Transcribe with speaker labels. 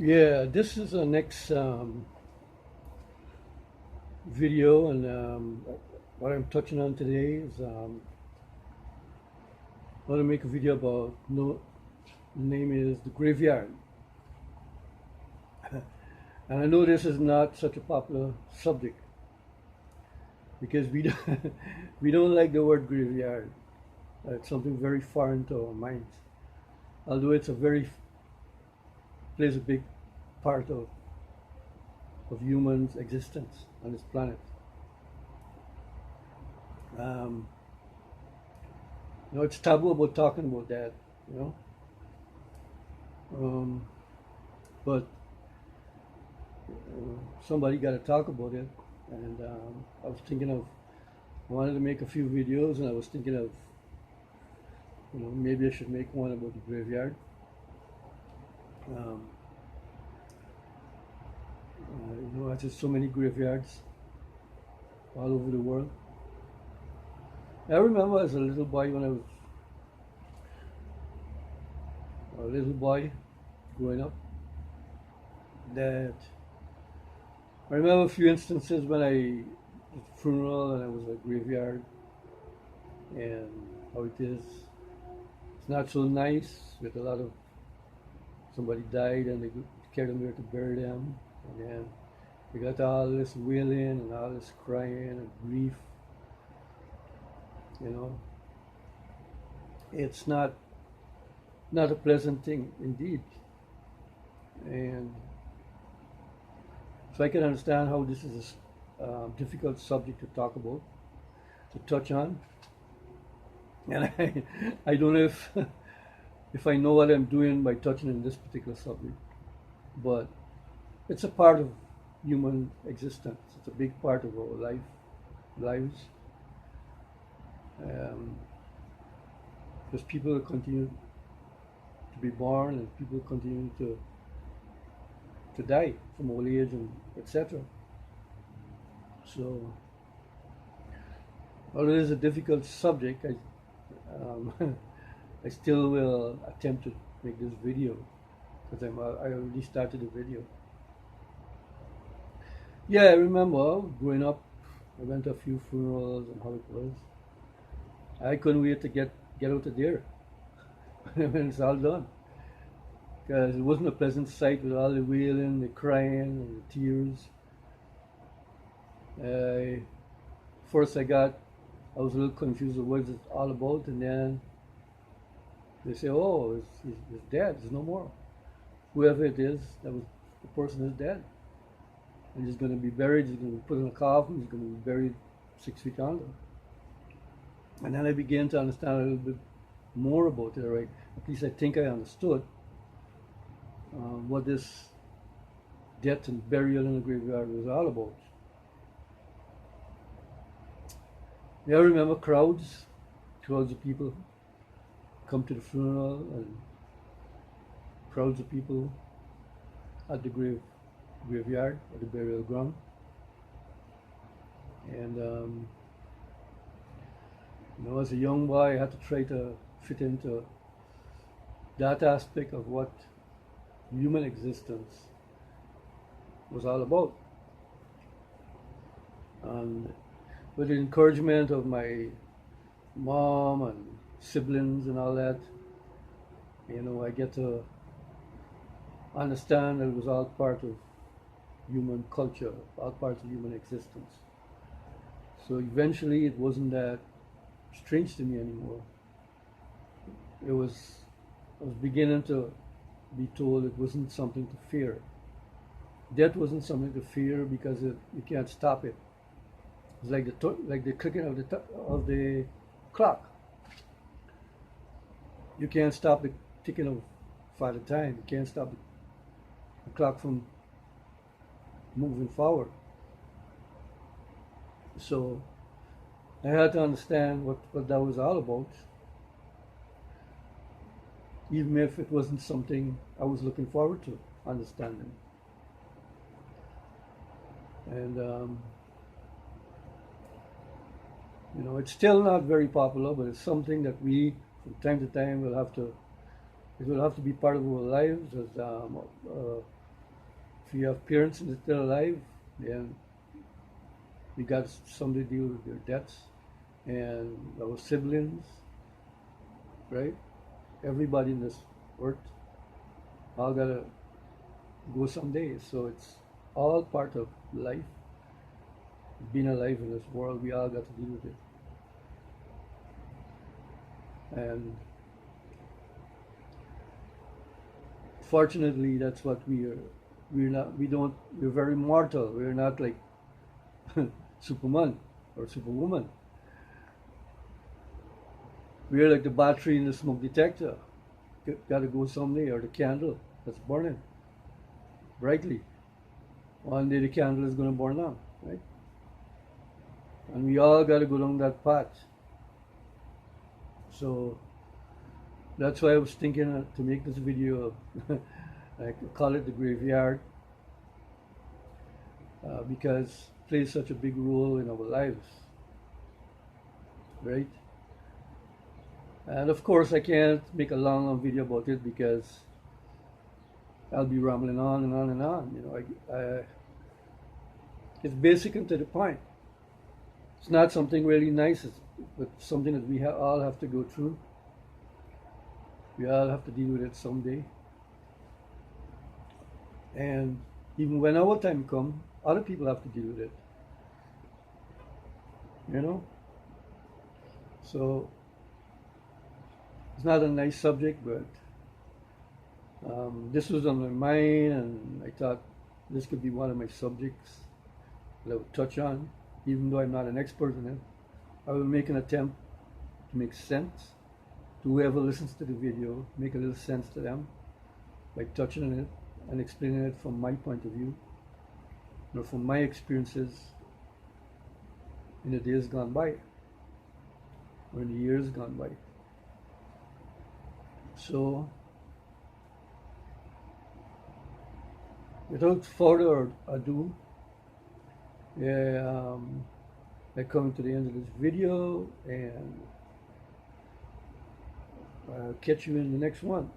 Speaker 1: Yeah, this is the next video, and what I'm touching on today is I want to make a video about the name is the graveyard, and I know this is not such a popular subject because we don't, we don't like the word graveyard. It's something very foreign to our minds, although it's a very plays a big part of humans' existence on this planet. Um, it's taboo about talking about that, you know. Um, but somebody got to talk about it, and I was thinking of I wanted to make a few videos, and I was thinking of maybe I should make one about the graveyard. Um, there's just so many graveyards all over the world. I remember as a little boy when I was a little boy growing up that I remember a few instances when I at a funeral and I was at a graveyard and how it is. It's not so nice with a lot of somebody died and they carried them there to bury them, and then we got all this wailing and all this crying and grief. You know, it's not a pleasant thing indeed, and so I can understand how this is a difficult subject to talk about, to touch on, and I don't know if I know what I'm doing by touching on this particular subject, but it's a part of human existence. It's a big part of our lives. Um, because people continue to be born and people continue to die from old age and etc. So, although it is a difficult subject, I still will attempt to make this video because I already started the video. Yeah, I remember growing up, I went to a few funerals and how it was. I couldn't wait to get out of there when it's all done, because it wasn't a pleasant sight with all the wailing, the crying, and the tears. First, I was a little confused of what it's all about, and then they say, "Oh, he's dead. There's no more. Whoever it is, the person is dead, and he's going to be buried. He's going to be put in a coffin. He's going to be buried 6 feet under." And then I began to understand a little bit more about it, right? At least I think I understood what this death and burial in the graveyard was all about. Yeah, I remember crowds of people come to the funeral and crowds of people at the graveyard, at the burial ground. And as a young boy, I had to try to fit into that aspect of what human existence was all about. And with the encouragement of my mom and siblings and all that, I get to understand that it was all part of human culture, all parts of human existence. So eventually it wasn't that strange to me anymore. I was beginning to be told it wasn't something to fear. Death wasn't something to fear because you can't stop it. It's like the clicking of the clock. You can't stop the ticking of Father Time. You can't stop the clock from moving forward. So I had to understand what that was all about, even if it wasn't something I was looking forward to understanding. And it's still not very popular, but it's something that we, from time to time, it will have to be part of our lives as If you have parents that are still alive, then we got somebody to deal with their debts, and our siblings, right? Everybody in this earth all gotta go someday. So it's all part of life. Being alive in this world, we all got to deal with it. And fortunately, that's what we are. We're not. We don't. We're very mortal. We're not like Superman or Superwoman. We're like the battery in the smoke detector. Got to go someday, or the candle that's burning brightly. One day the candle is going to burn out, right? And we all got to go down that path. So that's why I was thinking to make this video. I call it the graveyard, because it plays such a big role in our lives, right? And of course, I can't make a long video about it because I'll be rambling on and on and on. You know, it's basic and to the point. It's not something really nice, but something that we all have to go through. We all have to deal with it someday. And even when our time comes, other people have to deal with it. You know? So it's not a nice subject, but this was on my mind, and I thought this could be one of my subjects that I would touch on, even though I'm not an expert in it. I will make an attempt to make sense to whoever listens to the video, make a little sense to them by touching on it and explaining it from my point of view, or from my experiences in the days gone by, or in the years gone by. So, without further ado, I come to the end of this video, and I'll catch you in the next one.